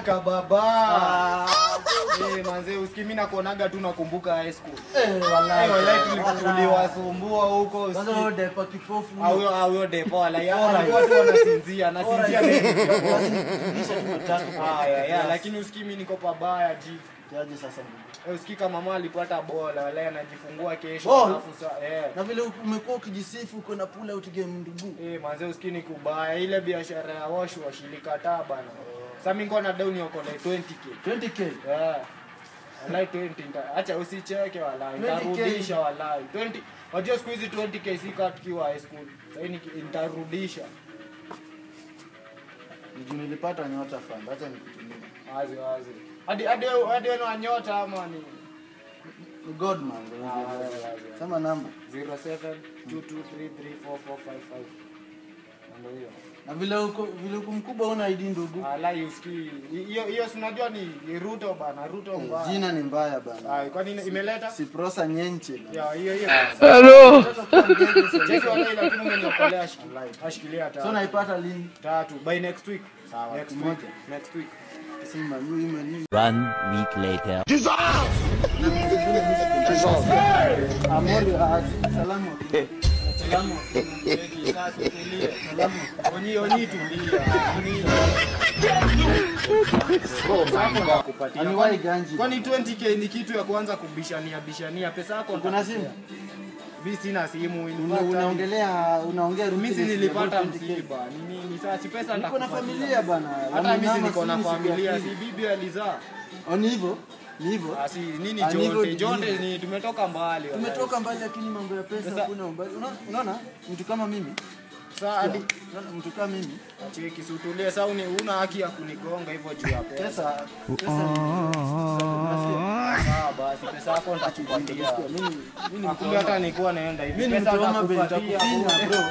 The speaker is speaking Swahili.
kababa. Manze usikimi na kuonaga tu nakumbuka high school. Wallahi tuliwasumbua huko. Sasa depo kipofu. Au depo wala watu wanasinzia lakini usikimi niko pabaya ji. Kiaje sasa? Usikii kama mama alipata bola wala anajifungua kesho alafu na vile umekuwa ukijisifu uko na pull out game ndugu. Manze usikii ni kubaya ile biashara ya wash ilikataa bana. Sasa mimi niko na down yako na 20k. Wallahi 20 acha usicheke wallahi nitarudisha wallahi 20. Wajua siku hizi 20k si kama tukiwa high school. Sasa nitarudisha. Nilipata nyota fund acha nikutumie. Wazi. Hadi wana nyota ama ni God man. Sema namba 0722334455. Ndio hiyo. Na vile uko mkubwa una ID ndugu. Wallahi usikii. Hiyo unajua ni Ruto bana, Ruto mbaya. Jina ni mbaya bana. Kwani imeleta? Siprosa nyenche. Hiyo. Hello. Cheki wallahi lakini umeniokolea ashikilia tatu. So naipata lini? 3 by next week. Sawa. Next week. Sema mimi. 1 week later. Amori salamu. Salamu. Onyi tulia. Aniwai ganji. Kwani 20k ni kitu ya kuanza kubishania pesa yako kuna simu? Mimi sina simu. Unaongea mimi nilipata msiba. Ni sasa si pesa niko na familia bana. Hata mimi niko na familia, si bibi alizaa. Ni hivyo? Asi nini Jonte ni tumetoka mbali. Tumetoka mbali lakini mambo ya pesa hakuna mbali. Unaona? Mtu kama mimi. Sasa mtu kama mimi, cheki sutulie sasa una haki ya kunigonga hivyo juu ya pesa. Basi pesa yako nitakupatia. Mimi hata nilikuwa naenda hivi. Pesa nitakupatia bro.